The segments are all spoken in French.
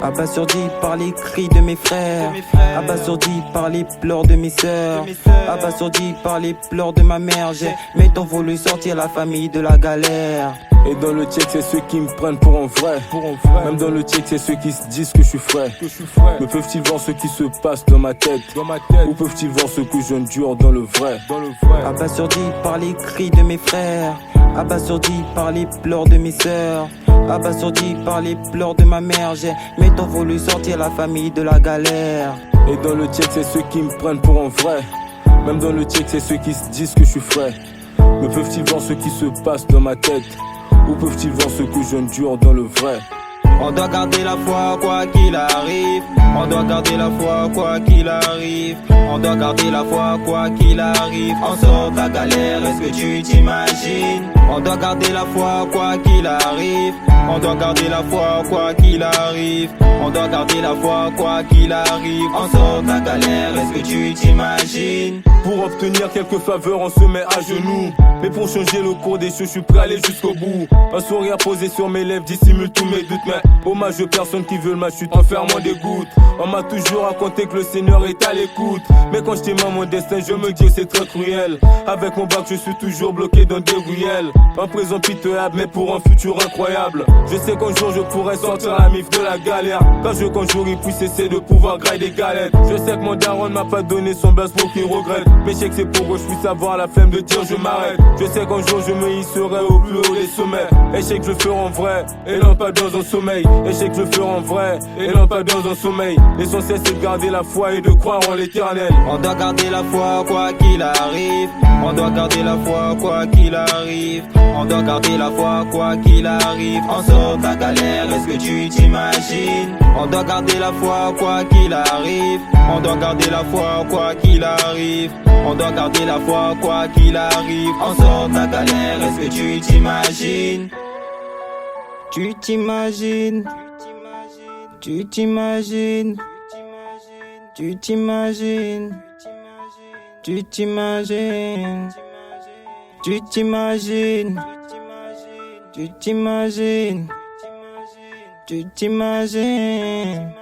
Abasourdi par les cris de mes frères, abasourdi par les pleurs de mes sœurs, abasourdi par les pleurs de ma mère. J'ai tant voulu sortir la famille de la galère. Et dans le check c'est ceux qui me prennent pour un vrai. Même dans le check c'est ceux qui se disent que je suis frais. Me peuvent-ils voir ce qui se passe dans ma tête? Ou peuvent-ils voir ce que j'endure dans le vrai? Abasourdi par les cris de mes frères, abasourdi par les pleurs de mes sœurs, abasourdi par les pleurs de ma mère. J'ai tant voulu sortir la famille de la galère. Et dans le check c'est ceux qui me prennent pour un vrai. Même dans le check c'est ceux qui se disent que je suis frais. Me peuvent-ils voir ce qui se passe dans ma tête? Ou peuvent-ils voir ce que j'endure dans le vrai? On doit garder la foi quoi qu'il arrive. On doit garder la foi quoi qu'il arrive. On doit garder la foi quoi qu'il arrive. On sort de la galère, est-ce que tu t'imagines? On doit garder la foi quoi qu'il arrive. On doit garder la foi quoi qu'il arrive. On doit garder la foi quoi qu'il arrive. On sort de la galère, est-ce que tu t'imagines? Pour obtenir quelques faveurs on se met à genoux. Mais pour changer le cours des choses je suis prêt à aller jusqu'au bout. Un sourire posé sur mes lèvres dissimule tous mes doutes. Mais hommage aux personnes qui veulent ma chute en fermant des gouttes. On m'a toujours raconté que le Seigneur est à l'écoute. Mais quand je t'aime mon destin je me dis que c'est très cruel. Avec mon bac je suis toujours bloqué dans des ruelles. Un présent pitoyable mais pour un futur incroyable. Je sais qu'un jour je pourrai sortir la mif de la galère. Qu'un jour il puisse cesser de pouvoir grailler des galettes. Je sais que mon daron ne m'a pas donné son blast pour qu'il regrette. Mais je sais que c'est pour que je puisse avoir la flemme de dire je m'arrête. Je sais qu'un jour je me hisserai au plus haut des sommets. Et je sais que je le ferai en vrai et non pas dans un sommeil. Et je sais que je le ferai en vrai et non pas dans un sommeil. L'essentiel c'est de garder la foi et de croire en l'éternel. On doit garder la foi quoi qu'il arrive. On doit garder la foi quoi qu'il arrive. On doit garder la foi quoi qu'il arrive. On sort de la galère, est-ce que tu t'imagines? On doit garder la foi quoi qu'il arrive. On doit garder la foi quoi qu'il arrive. On doit garder la foi quoi qu'il arrive. On sort de la galère, est-ce que tu t'imagines? Tu t'imagines? Tu t'imagines? Tu t'imagines? Tu t'imagines? Tu t'imagines? Tu t'imagines? Tu t'imagines?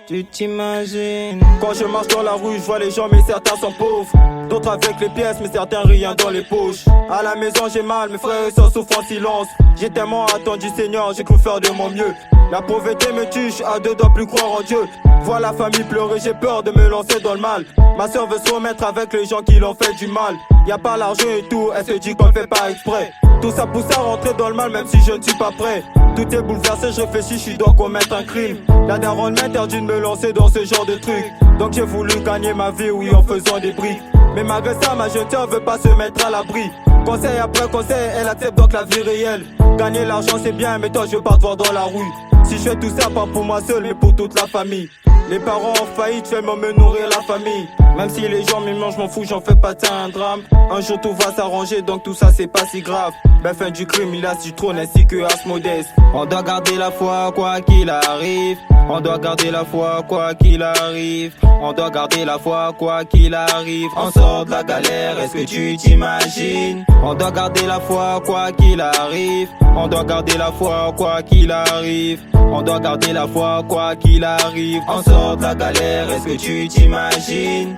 Tu t'imagines? Quand je marche dans la rue, je vois les gens mais certains sont pauvres. D'autres avec les pièces mais certains rien dans les poches. À la maison j'ai mal, mes frères et sœurs souffrent en silence. J'ai tellement attendu Seigneur, j'ai cru faire de mon mieux. La pauvreté me tue, à deux doigts plus croire en Dieu. Vois la famille pleurer, j'ai peur de me lancer dans le mal. Ma soeur veut se remettre avec les gens qui l'ont fait du mal. Y'a pas l'argent et tout, elle se dit qu'on le fait pas exprès. Tout ça pousse à rentrer dans le mal même si je ne suis pas prêt. Tout est bouleversé, je réfléchis, je dois commettre un crime. La daronne m'interdit de me lancer dans ce genre de truc. Donc j'ai voulu gagner ma vie, oui, en faisant des briques. Mais malgré ça, ma jeune sœur veut pas se mettre à l'abri. Conseil après conseil, elle accepte donc la vie réelle. Gagner l'argent c'est bien, mais toi je veux pas te voir dans la rue. Si je fais tout ça, pas pour moi seul, mais pour toute la famille. Les parents en faillite, je fais me nourrir la famille. Même si les gens me mangent, je m'en fous, j'en fais pas un drame. Un jour tout va s'arranger, donc tout ça c'est pas si grave. Ben fin du crime, il a du trône ainsi que Asmodès. On doit garder la foi quoi qu'il arrive. On doit garder la foi quoi qu'il arrive. On doit garder la foi quoi qu'il arrive. On sort de la galère, est-ce que tu t'imagines? On doit garder la foi quoi qu'il arrive. On doit garder la foi quoi qu'il arrive. On doit garder la foi quoi qu'il arrive. On sort de la galère, est-ce que tu t'imagines?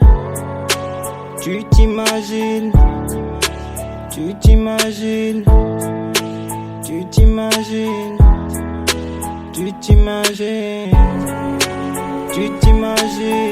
Tu t'imagines? Tu t'imagines? Tu t'imagines? Tu t'imagines? Tu t'imagines?